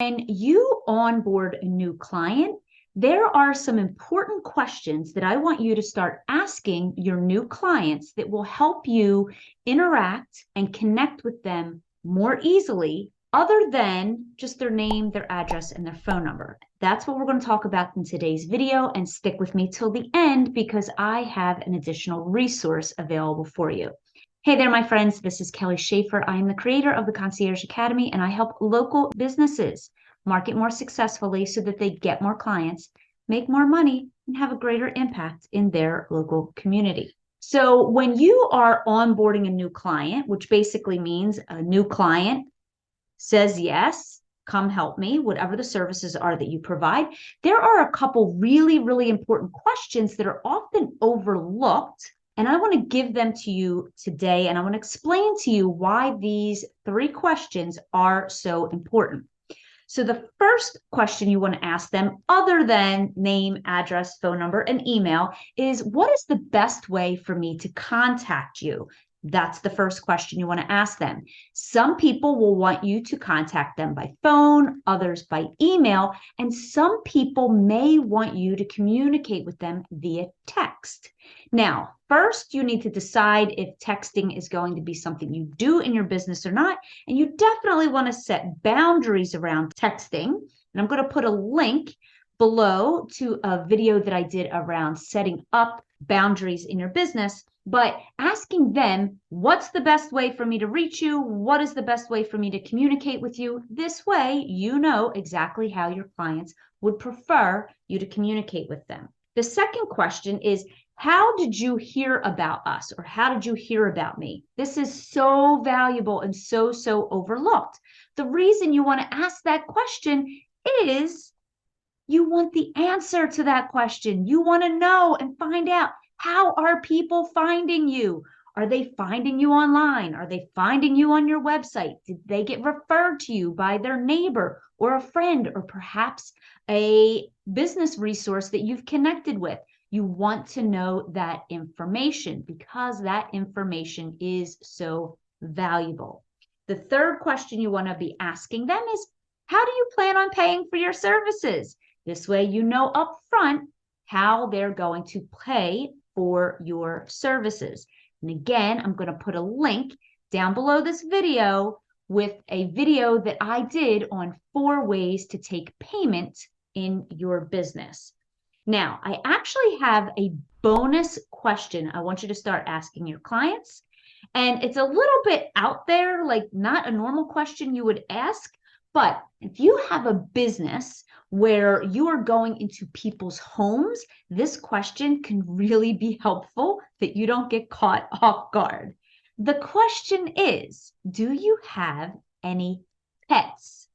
When you onboard a new client, there are some important questions that I want you to start asking your new clients that will help you interact and connect with them more easily, other than just their name, their address, and their phone number. That's what we're going to talk about in today's video, and stick with me till the end because I have an additional resource available for you. Hey there, my friends. This is Kelly Schaefer. I am the creator of the Concierge Academy, and I help local businesses market more successfully so that they get more clients, make more money, and have a greater impact in their local community. So when you are onboarding a new client, which basically means a new client says, yes, come help me, whatever the services are that you provide, there are a couple really, really important questions that are often overlooked. And I want to give them to you today, and I want to explain to you why these 3 questions are so important. So the first question you want to ask them, other than name, address, phone number, and email, is what is the best way for me to contact you? That's the first question you want to ask them. Some people will want you to contact them by phone, others by email, and some people may want you to communicate with them via text. Now, first, you need to decide if texting is going to be something you do in your business or not, and you definitely want to set boundaries around texting. And I'm going to put a link below to a video that I did around setting up boundaries in your business. But asking them, what's the best way for me to reach you? What is the best way for me to communicate with you? This way, you know exactly how your clients would prefer you to communicate with them. The second question is, how did you hear about us, or how did you hear about me? This is so valuable and so overlooked. The reason you want to ask that question is you want the answer to that question. You want to know and find out, how are people finding you? Are they finding you online? Are they finding you on your website? Did they get referred to you by their neighbor or a friend, or perhaps a business resource that you've connected with? You want to know that information because that information is so valuable. The third question you want to be asking them is, how do you plan on paying for your services? This way you know upfront how they're going to pay for your services. And again, I'm going to put a link down below this video with a video that I did on 4 ways to take payment in your business. Now, I actually have a bonus question I want you to start asking your clients. And it's a little bit out there, like not a normal question you would ask. But if you have a business where you are going into people's homes, this question can really be helpful that you don't get caught off guard. The question is, do you have any pets?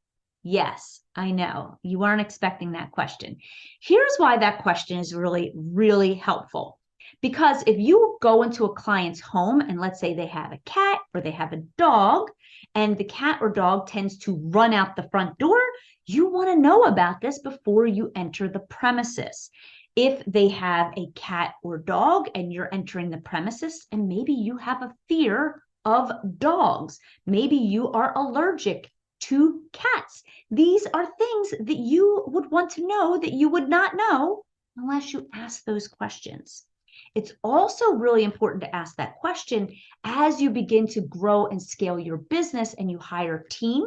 Yes, I know you weren't expecting that question. Here's why that question is really, really helpful. Because if you go into a client's home and let's say they have a cat or they have a dog, and the cat or dog tends to run out the front door, you want to know about this before you enter the premises. If they have a cat or dog and you're entering the premises, and maybe you have a fear of dogs, maybe you are allergic to cats. These are things that you would want to know that you would not know unless you ask those questions. It's also really important to ask that question as you begin to grow and scale your business and you hire a team.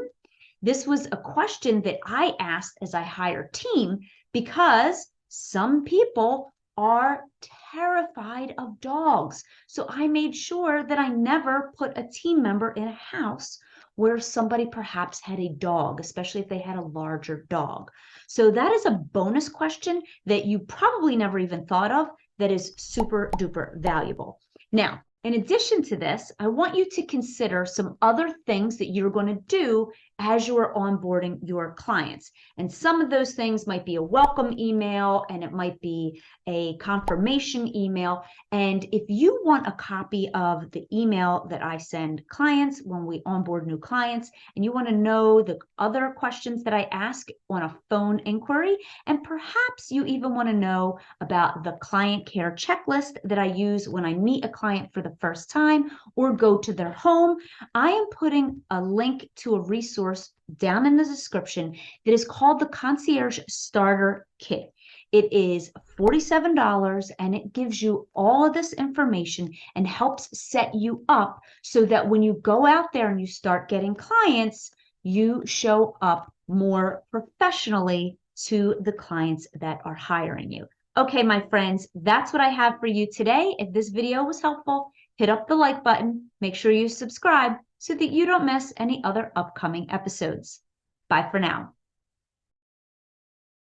This was a question that I asked as I hire a team because some people are terrified of dogs. So I made sure that I never put a team member in a house where somebody perhaps had a dog, especially if they had a larger dog. So that is a bonus question that you probably never even thought of that is super duper valuable. Now, in addition to this, I want you to consider some other things that you're going to do as you are onboarding your clients. And some of those things might be a welcome email, and it might be a confirmation email. And if you want a copy of the email that I send clients when we onboard new clients, and you want to know the other questions that I ask on a phone inquiry, and perhaps you even want to know about the client care checklist that I use when I meet a client for the first time or go to their home, I am putting a link to a resource resource down in the description that is called the Concierge Starter Kit. It is $47 and it gives you all of this information and helps set you up so that when you go out there and you start getting clients, you show up more professionally to the clients that are hiring you. Okay, my friends, that's what I have for you today. If this video was helpful, hit up the like button. Make sure you subscribe so that you don't miss any other upcoming episodes. Bye for now.